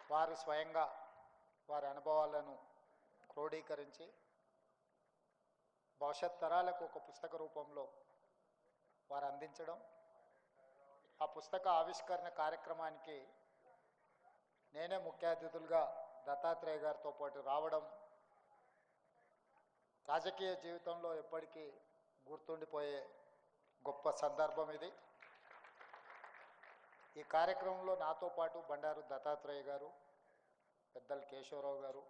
వారు స్వయంగా వారి అనుభవాలను క్రోడీకరించి భవిష్యత్ తరాలకు ఒక పుస్తక రూపంలో వారు అందించడం, ఆ పుస్తక ఆవిష్కరణ కార్యక్రమానికి నేనే ముఖ్య అతిథులుగా దత్తాత్రేయ గారితో పాటు రావడం రాజకీయ జీవితంలో ఎప్పటికీ గుర్తుండిపోయే గొప్ప సందర్భం ఇది. ఈ కార్యక్రమంలో నాతో పాటు బండారు దత్తాత్రేయ గారు, పెద్దలు కేశవరావు గారు,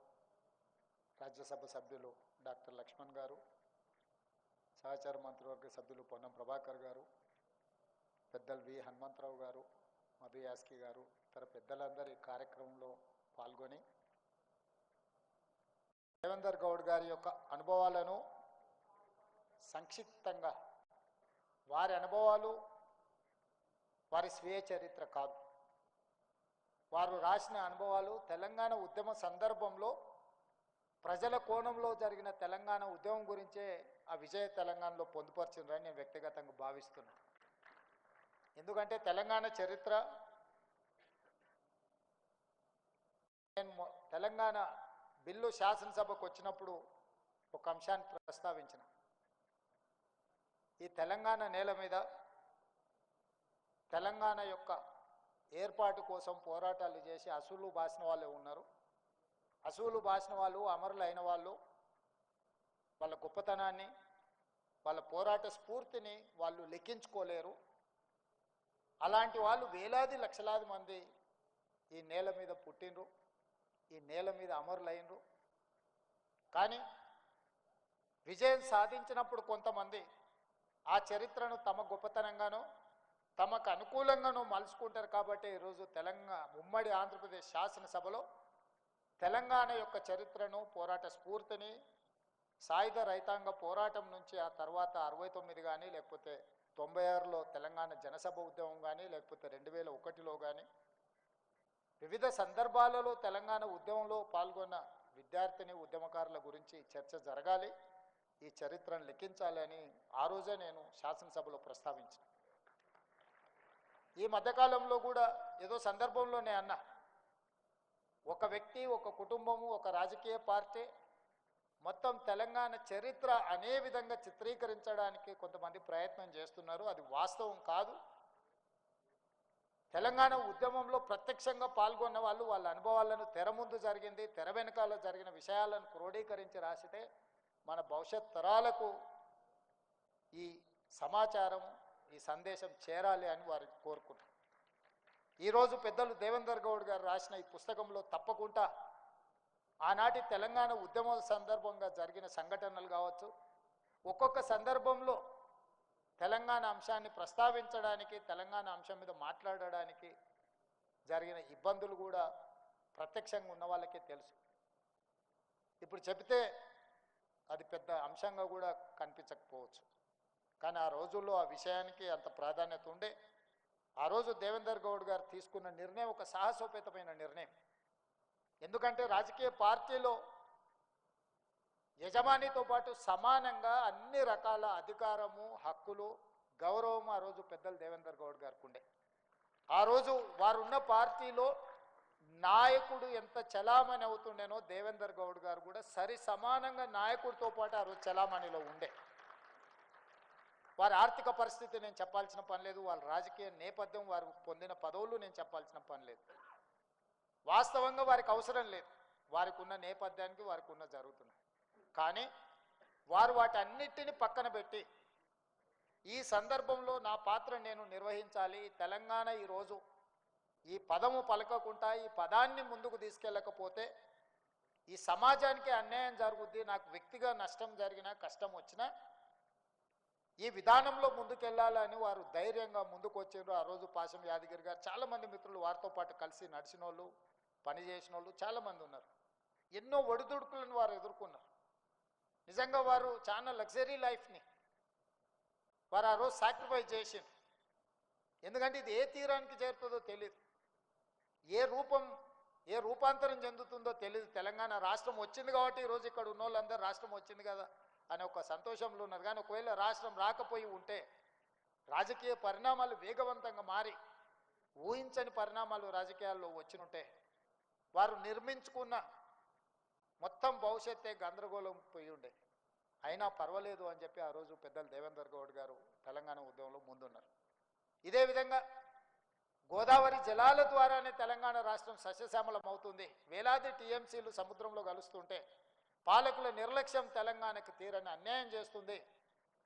రాజ్యసభ సభ్యులు డాక్టర్ లక్ష్మణ్ గారు, సహచార మంత్రివర్గ సభ్యులు పొన్నం ప్రభాకర్ గారు, పెద్దలు వి హనుమంతరావు గారు, మధు యాస్కి గారు, ఇతర పెద్దలందరూ ఈ కార్యక్రమంలో పాల్గొని దేవేందర్ గౌడ్ గారి యొక్క అనుభవాలను సంక్షిప్తంగా, వారి అనుభవాలు వారి స్వీయ చరిత్ర కాదు, వారు రాసిన అనుభవాలు తెలంగాణ ఉద్యమ సందర్భంలో ప్రజల కోణంలో జరిగిన తెలంగాణ ఉద్యమం గురించే ఆ విజయ తెలంగాణలో పొందుపరిచిందని నేను వ్యక్తిగతంగా భావిస్తున్నాను. ఎందుకంటే తెలంగాణ చరిత్ర, నేను తెలంగాణ బిల్లు శాసనసభకు వచ్చినప్పుడు ఒక అంశాన్ని ప్రస్తావించిన. ఈ తెలంగాణ నేల మీద తెలంగాణ యొక్క ఏర్పాటు కోసం పోరాటాలు చేసి అసూలు బాసిన వాళ్ళే ఉన్నారు. అసూలు బాసిన వాళ్ళు, అమరులు అయిన వాళ్ళు, వాళ్ళ గొప్పతనాన్ని, వాళ్ళ పోరాట స్ఫూర్తిని వాళ్ళు లెక్కించుకోలేరు. అలాంటి వాళ్ళు వేలాది లక్షలాది మంది ఈ నేల మీద పుట్టినరు, ఈ నేల మీద అమరులైనరు. కానీ విజయం సాధించినప్పుడు కొంతమంది ఆ చరిత్రను తమ గొప్పతనంగానో తమకు అనుకూలంగానూ మలుచుకుంటారు. కాబట్టి ఈరోజు ఉమ్మడి ఆంధ్రప్రదేశ్ శాసనసభలో తెలంగాణ యొక్క చరిత్రను, పోరాట స్ఫూర్తిని, సాయుధ రైతాంగ పోరాటం నుంచి ఆ తర్వాత 69 కానీ, లేకపోతే 96లో తెలంగాణ జనసభ ఉద్యమం కానీ, లేకపోతే 2001లో కానీ వివిధ సందర్భాలలో తెలంగాణ ఉద్యమంలో పాల్గొన్న విద్యార్థిని ఉద్యమకారుల గురించి చర్చ జరగాలి, ఈ చరిత్రను లెక్కించాలి అని ఆ రోజే నేను శాసనసభలో ప్రస్తావించిన. ఈ మధ్యకాలంలో కూడా ఏదో సందర్భంలో నేను అన్నా, ఒక వ్యక్తి, ఒక కుటుంబము, ఒక రాజకీయ పార్టీ మొత్తం తెలంగాణ చరిత్ర అనే విధంగా చిత్రీకరించడానికి కొంతమంది ప్రయత్నం చేస్తున్నారు. అది వాస్తవం కాదు. తెలంగాణ ఉద్యమంలో ప్రత్యక్షంగా పాల్గొన్న వాళ్ళు వాళ్ళ అనుభవాలను తెర ముందు జరిగింది, తెర వెనకాల జరిగిన విషయాలను క్రోడీకరించి రాసితే మన భవిష్యత్ తరాలకు ఈ సమాచారం, ఈ సందేశం చేరాలి అని వారు కోరుకున్నారు. ఈరోజు పెద్దలు దేవేందర్ గౌడ్ గారు రాసిన ఈ పుస్తకంలో తప్పకుండా ఆనాటి తెలంగాణ ఉద్యమ సందర్భంగా జరిగిన సంఘటనలు కావచ్చు, ఒక్కొక్క సందర్భంలో తెలంగాణ అంశాన్ని ప్రస్తావించడానికి, తెలంగాణ అంశం మీద మాట్లాడడానికి జరిగిన ఇబ్బందులు కూడా ప్రత్యక్షంగా ఉన్న వాళ్ళకే తెలుసు. ఇప్పుడు చెబితే అది పెద్ద అంశంగా కూడా కనిపించకపోవచ్చు, కానీ ఆ రోజుల్లో ఆ విషయానికి అంత ప్రాధాన్యత ఉండే. ఆ రోజు దేవేందర్ గౌడ్ గారు తీసుకున్న నిర్ణయం ఒక సాహసోపేతమైన నిర్ణయం. ఎందుకంటే రాజకీయ పార్టీలో యజమానితో పాటు సమానంగా అన్ని రకాల అధికారము, హక్కులు, గౌరవం ఆ రోజు పెద్దలు దేవేందర్ గౌడ్ గారికి ఉండే. ఆ రోజు వారు ఉన్న పార్టీలో నాయకుడు ఎంత చలామణి అవుతుండేనో దేవేందర్ గౌడ్ గారు కూడా సరి సమానంగా నాయకుడితో పాటు ఆ రోజు చలామణిలో ఉండే. వారి ఆర్థిక పరిస్థితి నేను చెప్పాల్సిన పని లేదు, వాళ్ళ రాజకీయ నేపథ్యం, వారు పొందిన పదవులు నేను చెప్పాల్సిన పని లేదు. వాస్తవంగా వారికి అవసరం లేదు, వారికి ఉన్న నేపథ్యానికి వారికి ఉన్న జరుగుతున్నాయి. కానీ వారు వాటన్నిటిని పక్కన పెట్టి ఈ సందర్భంలో నా పాత్ర నేను నిర్వహించాలి, తెలంగాణ ఈరోజు ఈ పదము పలకకుండా ఈ పదాన్ని ముందుకు తీసుకెళ్ళకపోతే ఈ సమాజానికి అన్యాయం జరుగుద్ది, నాకు వ్యక్తిగా నష్టం జరిగినా, కష్టం వచ్చినా ఈ విధానంలో ముందుకెళ్ళాలని వారు ధైర్యంగా ముందుకు వచ్చారు. ఆ రోజు పాశం యాదగిరి గారు, చాలామంది మిత్రులు వారితో పాటు కలిసి నడిచిన వాళ్ళు, పనిచేసిన వాళ్ళు చాలామంది ఉన్నారు. ఎన్నో ఒడిదుడుకులను వారు ఎదుర్కొన్నారు. నిజంగా వారు చాలా లగ్జరీ లైఫ్ని వారు ఆ రోజు సాక్రిఫైస్ చేసిండ్రు. ఎందుకంటే ఇది ఏ తీరానికి చేరుతుందో తెలియదు, ఏ రూపాంతరం చెందుతుందో తెలియదు. తెలంగాణ రాష్ట్రం వచ్చింది కాబట్టి ఈరోజు ఇక్కడ ఉన్న వాళ్ళందరూ రాష్ట్రం వచ్చింది కదా అనే ఒక సంతోషంలో ఉన్నారు. కానీ ఒకవేళ రాష్ట్రం రాకపోయి ఉంటే రాజకీయ పరిణామాలు వేగవంతంగా మారి ఊహించని పరిణామాలు రాజకీయాల్లో వచ్చినుంటే వారు నిర్మించుకున్న మొత్తం భవిష్యత్తే గందరగోళం పోయి ఉండే. అయినా పర్వాలేదు అని చెప్పి ఆ రోజు పెద్దలు దేవేందర్ గౌడ్ గారు తెలంగాణ ఉద్యమంలో ముందున్నారు. ఇదే విధంగా గోదావరి జలాల ద్వారానే తెలంగాణ రాష్ట్రం సస్యశ్యామలం అవుతుంది. వేలాది టీఎంసీలు సముద్రంలో కలుస్తుంటే పాలకుల నిర్లక్ష్యం తెలంగాణకు తీరని అన్యాయం చేస్తుంది.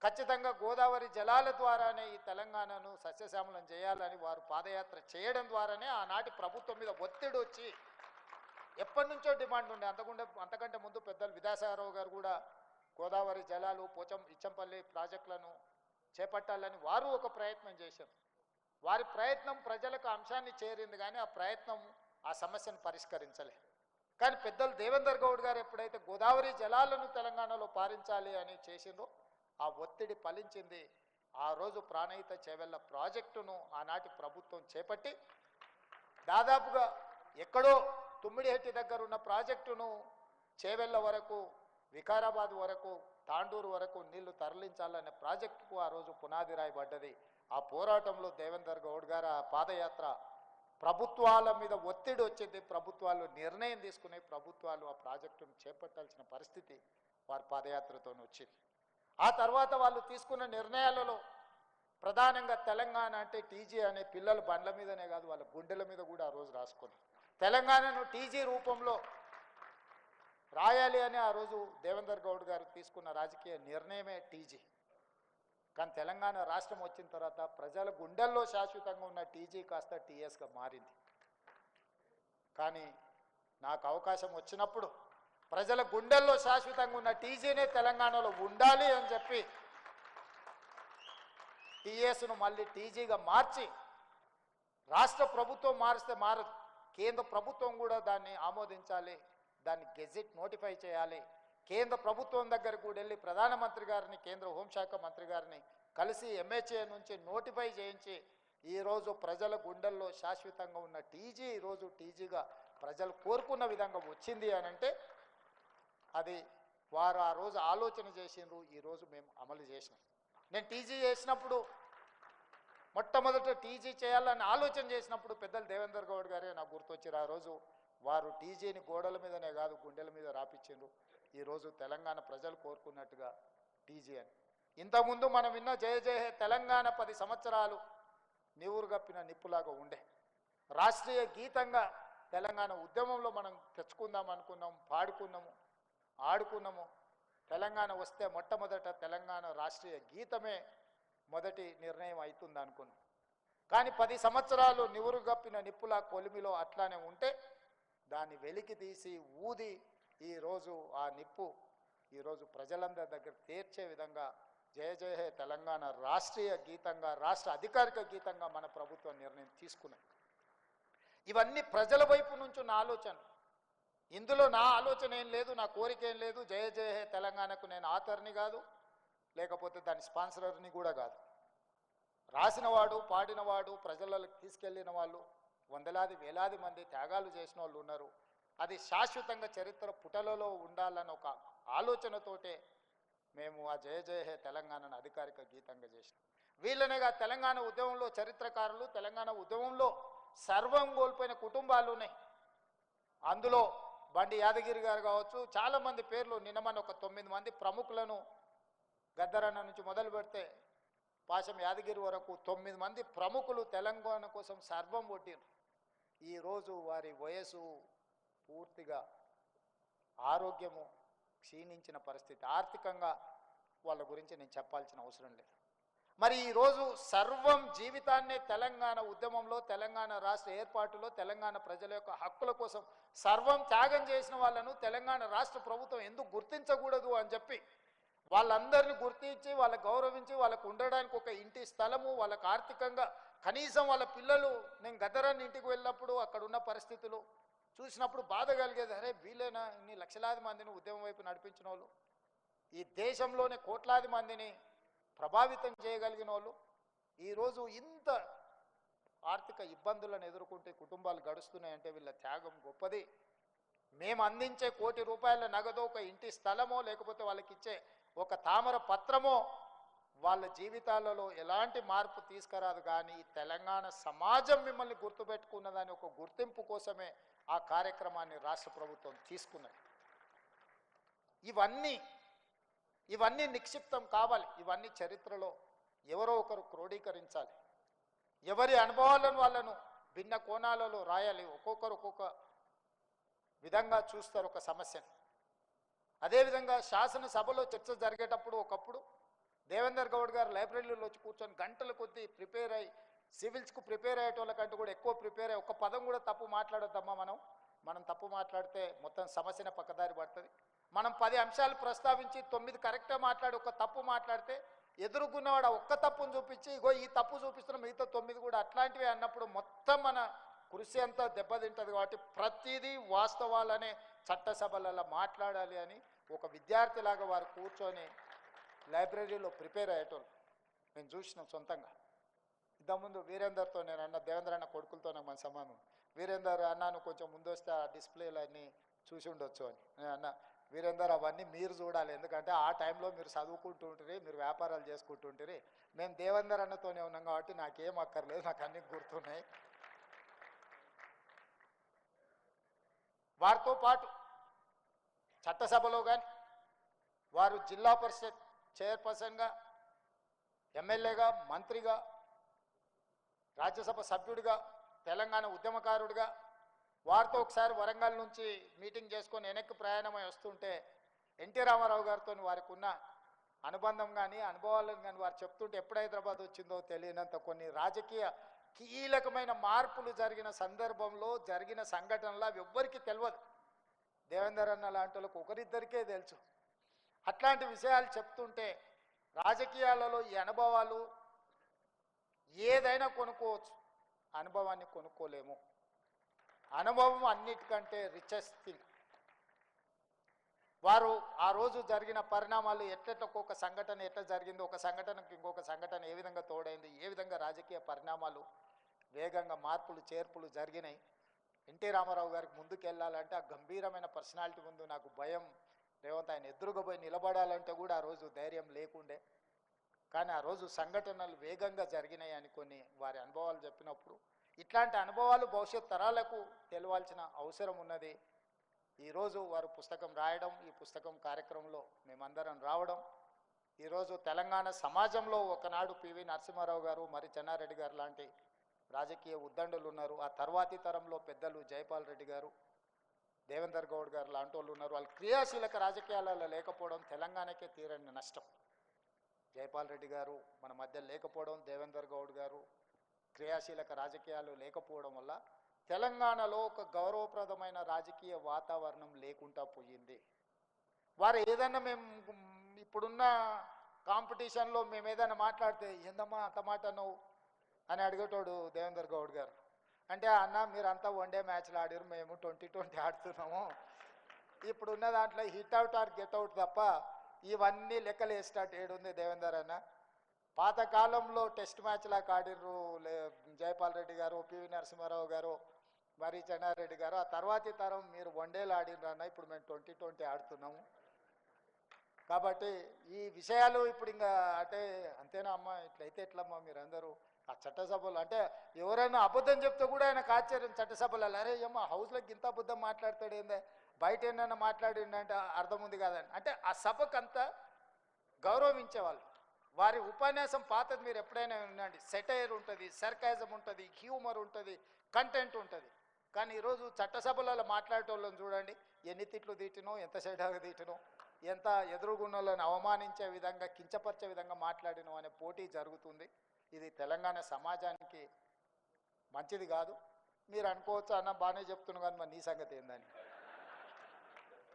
ఖచ్చితంగా గోదావరి జలాల ద్వారానే ఈ తెలంగాణను సస్యశ్యామలం చేయాలని వారు పాదయాత్ర చేయడం ద్వారానే ఆనాటి ప్రభుత్వం మీద ఒత్తిడి వచ్చి ఎప్పటి నుంచో డిమాండ్ ఉండే. అంతకంటే ముందు పెద్దలు విద్యాసాగరరావు గారు కూడా గోదావరి జలాలు ఇచ్చంపల్లి ప్రాజెక్టులను చేపట్టాలని వారు ఒక ప్రయత్నం చేశారు. వారి ప్రయత్నం ప్రజలకు అంశాన్ని చేరింది, కానీ ఆ ప్రయత్నం ఆ సమస్యను పరిష్కరించలేదు. కానీ పెద్దలు దేవేందర్ గౌడ్ గారు ఎప్పుడైతే గోదావరి జలాలను తెలంగాణలో పారించాలి అని చేసిందో ఆ ఒత్తిడి ఫలించింది. ఆ రోజు ప్రాణహిత చేవెళ్ళ ప్రాజెక్టును ఆనాటి ప్రభుత్వం చేపట్టి దాదాపుగా ఎక్కడో తుమ్మిడిహెట్టి దగ్గర ఉన్న ప్రాజెక్టును చేవెళ్ళ వరకు, వికారాబాద్ వరకు, తాండూరు వరకు నీళ్లు తరలించాలనే ప్రాజెక్టుకు ఆ రోజు పునాది రాయబడ్డది. ఆ పోరాటంలో దేవేందర్ గౌడ్ గారు ఆ పాదయాత్ర ప్రభుత్వాల మీద ఒత్తిడి వచ్చింది. ప్రభుత్వాలు నిర్ణయం తీసుకునే ప్రభుత్వాలు ఆ ప్రాజెక్టును చేపట్టాల్సిన పరిస్థితి వారి పాదయాత్రతో వచ్చింది. ఆ తర్వాత వాళ్ళు తీసుకున్న నిర్ణయాలలో ప్రధానంగా తెలంగాణ అంటే టీజీ అనే పిల్లలు బండ్ల మీదనే కాదు, వాళ్ళ గుండెల మీద కూడా ఆ రోజు రాసుకున్నారు. తెలంగాణను టీజీ రూపంలో రాయాలి అని ఆ రోజు దేవేందర్ గౌడ్ గారు తీసుకున్న రాజకీయ నిర్ణయమే టీజీ. కానీ తెలంగాణ రాష్ట్రం వచ్చిన తర్వాత ప్రజల గుండెల్లో శాశ్వతంగా ఉన్న టీజీ కాస్త టీఎస్గా మారింది. కానీ నాకు అవకాశం వచ్చినప్పుడు ప్రజల గుండెల్లో శాశ్వతంగా ఉన్న టీజీనే తెలంగాణలో ఉండాలి అని చెప్పి టీఎస్ను మళ్ళీ టీజీగా మార్చి, రాష్ట్ర ప్రభుత్వం మారిస్తే మారదు, కేంద్ర ప్రభుత్వం కూడా దాన్ని ఆమోదించాలి, దాన్ని గెజిట్ నోటిఫై చేయాలి. కేంద్ర ప్రభుత్వం దగ్గరకు కూడా వెళ్ళి ప్రధానమంత్రి గారిని, కేంద్ర హోంశాఖ మంత్రి గారిని కలిసి ఎంహెచ్ఏ నుంచి నోటిఫై చేయించి ఈరోజు ప్రజల గుండెల్లో శాశ్వతంగా ఉన్న టీజీ ఈరోజు టీజీగా ప్రజలు కోరుకున్న విధంగా వచ్చింది అని అంటే అది వారు ఆ రోజు ఆలోచన చేసిండ్రు, ఈరోజు మేము అమలు చేసినాం. నేను టీజీ చేసినప్పుడు మొట్టమొదట టీజీ చేయాలని ఆలోచన చేసినప్పుడు పెద్దలు దేవేందర్ గౌడ్ గారే నాకు గుర్తొచ్చారు. ఆ రోజు వారు టీజీని గోడల మీదనే కాదు గుండెల మీద రాపించిండ్రు. ఈరోజు తెలంగాణ ప్రజలు కోరుకున్నట్టుగా టీజీ అని. ఇంతకుముందు మనం విన్న జయ జయ హే తెలంగాణ 10 సంవత్సరాలు నీవురు గప్పిన నిప్పులాగా ఉండే. రాష్ట్రీయ గీతంగా తెలంగాణ ఉద్యమంలో మనం తెచ్చుకుందాం అనుకున్నాం, పాడుకున్నాము, ఆడుకున్నాము. తెలంగాణ వస్తే మొట్టమొదట తెలంగాణ రాష్ట్రీయ గీతమే మొదటి నిర్ణయం అవుతుంది అనుకున్నాం. కానీ 10 సంవత్సరాలు నివురు గప్పిన నిప్పులా కొలిమిలో అట్లానే ఉంటే దాన్ని వెలికి తీసి ఊది ఈరోజు ఆ నిప్పు ఈరోజు ప్రజలందరి దగ్గర తీర్చే విధంగా జయ జయ హే తెలంగాణ రాష్ట్రీయ గీతంగా, రాష్ట్ర అధికారిక గీతంగా మన ప్రభుత్వం నిర్ణయం తీసుకున్నది. ఇవన్నీ ప్రజల వైపు నుంచి ఉన్న ఆలోచన. ఇందులో నా ఆలోచన ఏం లేదు, నా కోరిక ఏం లేదు. జయ జయ హే తెలంగాణకు నేను ఆథర్ని కాదు, లేకపోతే దాని స్పాన్సరర్ని కూడా కాదు. రాసినవాడు, పాడినవాడు, ప్రజలకు తీసుకెళ్ళిన వాళ్ళు వందలాది వేలాది మంది త్యాగాలు చేసిన వాళ్ళు ఉన్నారు. అది శాశ్వతంగా చరిత్ర పుటలలో ఉండాలన్న ఒక ఆలోచనతోటే మేము ఆ జయ జయ హే తెలంగాణను అధికారిక గీతంగా చేసినాం. వీళ్ళనేగా తెలంగాణ ఉద్యమంలో చరిత్రకారులు, తెలంగాణ ఉద్యమంలో సర్వం కోల్పోయిన కుటుంబాలు ఉన్నాయి. అందులో బండి యాదగిరి గారు కావచ్చు, చాలామంది పేర్లు నిన్నమని ఒక 9 మంది ప్రముఖులను గద్దరన్న నుంచి మొదలు పెడితే పాశం యాదగిరి వరకు 9 మంది ప్రముఖులు తెలంగాణ కోసం సర్వం కొట్టిరు. ఈరోజు వారి వయసు పూర్తిగా ఆరోగ్యము క్షీణించిన పరిస్థితి. ఆర్థికంగా వాళ్ళ గురించి నేను చెప్పాల్సిన అవసరం లేదు. మరి ఈరోజు సర్వం జీవితాన్నే తెలంగాణ ఉద్యమంలో, తెలంగాణ రాష్ట్ర ఏర్పాటులో, తెలంగాణ ప్రజల యొక్క హక్కుల కోసం సర్వం త్యాగం చేసిన వాళ్ళను తెలంగాణ రాష్ట్ర ప్రభుత్వం ఎందుకు గుర్తించకూడదు అని చెప్పి వాళ్ళందరినీ గుర్తించి, వాళ్ళకు గౌరవించి, వాళ్ళకు ఉండడానికి ఒక ఇంటి స్థలము, వాళ్ళకు ఆర్థికంగా కనీసం వాళ్ళ పిల్లలు, నేను గద్దరాన్ని ఇంటికి వెళ్ళినప్పుడు అక్కడ ఉన్న పరిస్థితులు చూసినప్పుడు బాధ కలిగేది. అరే వీళ్ళైనా ఇన్ని లక్షలాది మందిని ఉద్యమం వైపు నడిపించిన వాళ్ళు, ఈ దేశంలోనే కోట్లాది మందిని ప్రభావితం చేయగలిగిన వాళ్ళు ఈరోజు ఇంత ఆర్థిక ఇబ్బందులను ఎదుర్కొంటే కుటుంబాలు గడుస్తున్నాయంటే వీళ్ళ త్యాగం గొప్పది. మేము అందించే ₹1 కోటి నగదో, ఒక ఇంటి స్థలమో, లేకపోతే వాళ్ళకి ఇచ్చే ఒక తామర పత్రమో వాళ్ళ జీవితాలలో ఎలాంటి మార్పు తీసుకురాదు, కానీ తెలంగాణ సమాజం మిమ్మల్ని గుర్తుపెట్టుకున్నదని ఒక గుర్తింపు కోసమే ఆ కార్యక్రమాన్ని రాష్ట్ర ప్రభుత్వం తీసుకున్నది. ఇవన్నీ నిక్షిప్తం కావాలి. ఇవన్నీ చరిత్రలో ఎవరో ఒకరు క్రోడీకరించాలి. ఎవరి అనుభవాలను వాళ్ళను భిన్న కోణాలలో రాయాలి. ఒక్కొక్కరు ఒక్కొక్క విధంగా చూస్తారు ఒక సమస్యను. అదేవిధంగా శాసనసభలో చర్చ జరిగేటప్పుడు ఒకప్పుడు దేవేందర్ గౌడ్ గారు లైబ్రరీలో వచ్చి కూర్చొని గంటల కొద్దీ ప్రిపేర్ అయ్యి సివిల్స్కు ప్రిపేర్ అయ్యేటోళ్ళకంటూ కూడా ఎక్కువ ప్రిపేర్ అయ్యి ఒక్క పదం కూడా తప్పు మాట్లాడొద్దమ్మా. మనం తప్పు మాట్లాడితే మొత్తం సమస్యనే పక్కదారి పడుతుంది. మనం 10 అంశాలు ప్రస్తావించి 9 కరెక్ట్గా మాట్లాడి ఒక తప్పు మాట్లాడితే ఎదురుగున్నవాడు ఒక్క తప్పును చూపించి ఇగో ఈ తప్పు చూపిస్తున్న మిగతా 9 కూడా అట్లాంటివి అన్నప్పుడు మొత్తం మన కృషి అంతా దెబ్బతింటుంది. కాబట్టి ప్రతిదీ వాస్తవాలనే చట్టసభలలో మాట్లాడాలి అని ఒక విద్యార్థిలాగా వారు కూర్చొని లైబ్రరీలో ప్రిపేర్ అయ్యేటోళ్ళు నేను చూసినాం సొంతంగా. ఇంతకుముందు వీరేందర్తో నేను అన్న, దేవేంద్ర అన్న కొడుకులతో నాకు మన సంబంధం. వీరేందర్ అన్నాను కొంచెం ముందు వస్తే ఆ డిస్ప్లేలు అన్నీ చూసి ఉండొచ్చు అని నేను అన్న. వీరేందర్ అవన్నీ మీరు చూడాలి, ఎందుకంటే ఆ టైంలో మీరు చదువుకుంటూ ఉంటుంది, మీరు వ్యాపారాలు చేసుకుంటుంటారు. మేము దేవేందర్ అన్నతోనే ఉన్నాం కాబట్టి నాకేం అక్కర్లేదు, నాకు అన్నీ గుర్తున్నాయి. వారితో పాటు చట్టసభలో కానీ వారు జిల్లా పరిషత్ చైర్పర్సన్గా, ఎమ్మెల్యేగా, మంత్రిగా, రాజ్యసభ సభ్యుడిగా, తెలంగాణ ఉద్యమకారుడిగా వారితో ఒకసారి వరంగల్ నుంచి మీటింగ్ చేసుకొని వెనక్కి ప్రయాణమై వస్తుంటే ఎన్టీ రామారావు గారితో వారికి ఉన్న అనుబంధం కానీ అనుభవాలను కానీ వారు చెప్తుంటే ఎప్పుడు హైదరాబాద్ వచ్చిందో తెలియనంత కొన్ని రాజకీయ కీలకమైన మార్పులు జరిగిన సందర్భంలో జరిగిన సంఘటనలు అవి ఎవ్వరికీ తెలియదు. దేవేందర్ అన్న లాంటి వాళ్ళకు ఒకరిద్దరికే తెలుసు. అట్లాంటి విషయాలు చెప్తుంటే రాజకీయాలలో ఈ అనుభవాలు ఏదైనా కొనుక్కోవచ్చు, అనుభవాన్ని కొనుక్కోలేము. అనుభవం అన్నిటికంటే రిచెస్ట్ థింగ్. వారు ఆ రోజు జరిగిన పరిణామాలు ఒక్కొక్క సంఘటన ఎట్లా జరిగింది, ఒక సంఘటనకు ఇంకొక సంఘటన ఏ విధంగా తోడైంది, ఏ విధంగా రాజకీయ పరిణామాలు వేగంగా మార్పులు చేర్పులు జరిగినాయి. ఎన్టీ రామారావు గారికి ముందుకు వెళ్ళాలంటే ఆ గంభీరమైన పర్సనాలిటీ ముందు నాకు భయం. రేవంత్ ఆయన ఎదురుగా పోయి నిలబడాలంటే కూడా ఆ రోజు ధైర్యం లేకుండే. కానీ ఆ రోజు సంఘటనలు వేగంగా జరిగినాయి అని కొన్ని వారి అనుభవాలు చెప్పినప్పుడు ఇట్లాంటి అనుభవాలు భవిష్యత్ తరాలకు తెలియాల్సిన అవసరం ఉన్నది. ఈరోజు వారు పుస్తకం రాయడం, ఈ పుస్తకం కార్యక్రమంలో మేమందరం రావడం, ఈరోజు తెలంగాణ సమాజంలో ఒకనాడు పివి నరసింహారావు గారు, మరి చెన్నారెడ్డి గారు లాంటి రాజకీయ ఉద్దండులు ఉన్నారు. ఆ తర్వాతి తరంలో పెద్దలు జైపాల్ రెడ్డి గారు, దేవేందర్ గౌడ్ గారు లాంటి వాళ్ళు ఉన్నారు. వాళ్ళు క్రియాశీలక రాజకీయాలలో లేకపోవడం తెలంగాణకే తీరని నష్టం. జైపాల్ రెడ్డి గారు మన మధ్య లేకపోవడం, దేవేందర్ గౌడ్ గారు క్రియాశీలక రాజకీయాలు లేకపోవడం వల్ల తెలంగాణలో ఒక గౌరవప్రదమైన రాజకీయ వాతావరణం లేకుండా పోయింది. వారు ఏదన్నా మేము ఇప్పుడున్న కాంపిటీషన్లో మేము ఏదైనా మాట్లాడితే ఏందమ్మా అంత మాట నువ్వు అని అడిగేటోడు దేవేందర్ గౌడ్ గారు. అంటే అన్న మీరంతా వన్డే మ్యాచ్లు ఆడారు, మేము 2020 ఆడుతున్నాము. ఇప్పుడున్న దాంట్లో hit out or get out తప్ప ఇవన్నీ లెక్కలు వేసేటట్టు ఏడుంది దేవేందర్ అన్న. పాతకాలంలో టెస్ట్ మ్యాచ్లాగా ఆడిర్రు జైపాల్ రెడ్డి గారు, పివి నరసింహారావు గారు, మరి చెన్నారెడ్డి గారు. ఆ తర్వాతి తరం మీరు వన్డేలు ఆడిర్రు అన్న, ఇప్పుడు మేము 2020 ఆడుతున్నాము. కాబట్టి ఈ విషయాలు ఇప్పుడు ఇంకా అంటే అంతేనా అమ్మ, ఇట్లయితే ఎట్లమ్మా మీరందరూ ఆ చట్టసభలు అంటే ఎవరైనా అబద్ధం చెప్తే కూడా ఆయనకు ఆశ్చర్యం. చట్టసభలలో అరే అమ్మ హౌస్లోకి ఇంత అబద్ధం మాట్లాడతాడు ఏందే, బయట ఏమైనా మాట్లాడిండంటే అర్థం ఉంది కాదని. అంటే ఆ సభకు అంతా గౌరవించేవాళ్ళు. వారి ఉపన్యాసం పాతది మీరు ఎప్పుడైనా వినండి, సెటైర్ ఉంటుంది, సర్కాజం ఉంటుంది, హ్యూమర్ ఉంటుంది, కంటెంట్ ఉంటుంది. కానీ ఈరోజు చట్టసభలలో మాట్లాడేటోళ్ళని చూడండి, ఎన్ని తిట్లు తీటినో, ఎంత సెటాగా తీటినో, ఎంత ఎదురుగున్నోళ్ళని అవమానించే విధంగా కించపరిచే విధంగా మాట్లాడినో అనే పోటీ జరుగుతుంది. ఇది తెలంగాణ సమాజానికి మంచిది కాదు. మీరు అనుకోవచ్చు అన్న బాగానే చెప్తున్నాను కానీ మరి నీ సంగతి ఏందని.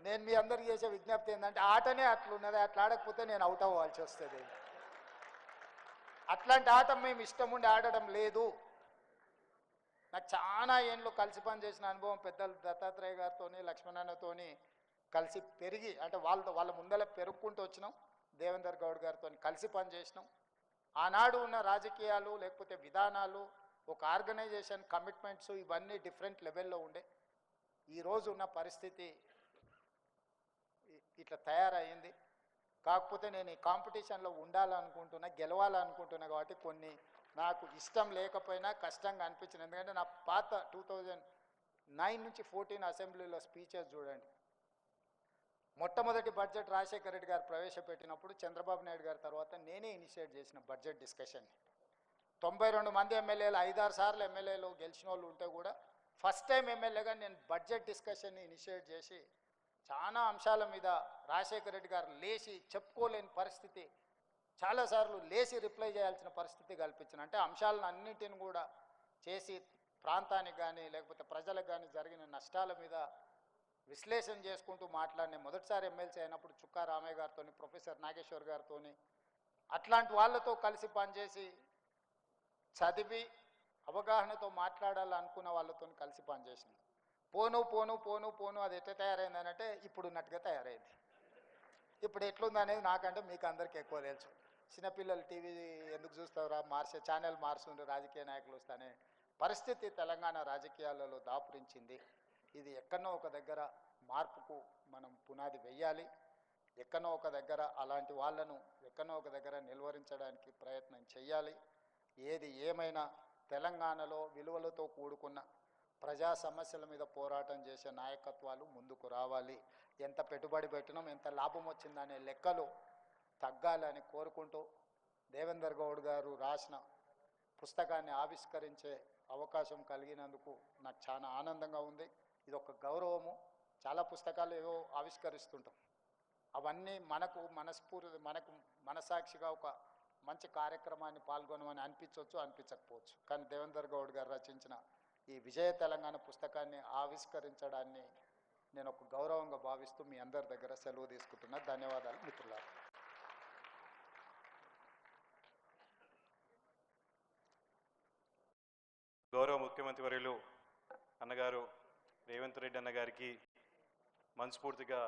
నేను మీ అందరికి చేసే విజ్ఞప్తి ఏంటంటే ఆటనే అట్లున్నది, అట్లా ఆడకపోతే నేను అవుట్ అవ్వాల్సి వస్తుంది. అట్లాంటి ఆట మేము ఇష్టం ఉండి ఆడడం లేదు. నాకు చాలా ఏళ్ళు కలిసి పనిచేసిన అనుభవం పెద్దలు దత్తాత్రేయ గారితో, లక్ష్మణన్నతోని కలిసి పెరిగి అంటే వాళ్ళ ముందర పెరుగుకుంటూ వచ్చినాం. దేవేందర్ గౌడ్ గారితో కలిసి పనిచేసినాం. ఆనాడు ఉన్న రాజకీయాలు లేకపోతే విధానాలు, ఒక ఆర్గనైజేషన్ కమిట్మెంట్స్ ఇవన్నీ డిఫరెంట్ లెవెల్లో ఉండే. ఈరోజు ఉన్న పరిస్థితి ఇట్లా తయారైంది. కాకపోతే నేను ఈ కాంపిటీషన్లో ఉండాలనుకుంటున్నా, గెలవాలనుకుంటున్నా కాబట్టి కొన్ని నాకు ఇష్టం లేకపోయినా కష్టంగా అనిపించింది. ఎందుకంటే నా పాత 2009 నుంచి 14 అసెంబ్లీలో స్పీచెస్ చూడండి. మొట్టమొదటి బడ్జెట్ రాజశేఖర రెడ్డి గారు ప్రవేశపెట్టినప్పుడు చంద్రబాబు నాయుడు గారి తర్వాత నేనే ఇనిషియేట్ చేసిన బడ్జెట్ డిస్కషన్. 92 మంది ఎమ్మెల్యేలు 5-6 సార్లు ఎమ్మెల్యేలు గెలిచిన వాళ్ళు ఉంటే కూడా ఫస్ట్ టైం ఎమ్మెల్యేగా నేను బడ్జెట్ డిస్కషన్ని ఇనిషియేట్ చేసి చాలా అంశాల మీద రాజశేఖర రెడ్డి గారు లేచి చెప్పుకోలేని పరిస్థితి, చాలాసార్లు లేచి రిప్లై చేయాల్సిన పరిస్థితి కల్పించిన. అంటే అంశాలను అన్నింటిని కూడా చేసి ప్రాంతానికి కానీ లేకపోతే ప్రజలకు కానీ జరిగిన నష్టాల మీద విశ్లేషణ చేసుకుంటూ మాట్లాడిన మొదటిసారి ఎమ్మెల్సీ అయినప్పుడు చుక్కా రామయ్య గారితో, ప్రొఫెసర్ నాగేశ్వర్ గారితో, అట్లాంటి వాళ్ళతో కలిసి పనిచేసి చదివి అవగాహనతో మాట్లాడాలనుకున్న వాళ్ళతో కలిసి పనిచేసింది. పోను పోను పోను పోను అది ఎట్లా తయారైంది అంటే ఇప్పుడున్నట్టుగా తయారైంది. ఇప్పుడు ఎట్లుందనేది నాకంటే మీకు అందరికీ ఎక్కువ తెలుసు. చిన్నపిల్లలు టీవీ ఎందుకు చూస్తారా, మార్చే ఛానల్ మారుస్తుండే రాజకీయ నాయకులు వస్తానే పరిస్థితి తెలంగాణ రాజకీయాలలో దాపురించింది. ఇది ఎక్కడో ఒక దగ్గర మార్పుకు మనం పునాది వెయ్యాలి. ఎక్కడో ఒక దగ్గర అలాంటి వాళ్ళను ఎక్కడో ఒక దగ్గర నిలువరించడానికి ప్రయత్నం చేయాలి. ఏది ఏమైనా తెలంగాణలో విలువలతో కూడుకున్న ప్రజా సమస్యల మీద పోరాటం చేసే నాయకత్వాలు ముందుకు రావాలి. ఎంత పెట్టుబడి పెట్టినాం, ఎంత లాభం వచ్చిందనే లెక్కలు తగ్గాలని కోరుకుంటూ దేవేందర్ గౌడ్ గారు రాసిన పుస్తకాన్ని ఆవిష్కరించే అవకాశం కలిగినందుకు నాకు చాలా ఆనందంగా ఉంది. ఇది ఒక గౌరవము. చాలా పుస్తకాలు ఏవో ఆవిష్కరిస్తుంటాం, అవన్నీ మనకు మనకు మనసాక్షిగా ఒక మంచి కార్యక్రమాన్ని పాల్గొనమని అనిపించవచ్చు, అనిపించకపోవచ్చు. కానీ దేవేందర్ గౌడ్ గారు రచించిన ఈ విజయ తెలంగాణ పుస్తకాన్ని ఆవిష్కరించడాన్ని నేను ఒక గౌరవంగా భావిస్తూ మీ అందరి దగ్గర సెలవు తీసుకుంటున్నా. ధన్యవాదాలు మిత్రులారా. గౌరవ ముఖ్యమంత్రి వర్యులు అన్నగారు రేవంత్ రెడ్డి అన్నగారికి మనస్ఫూర్తిగా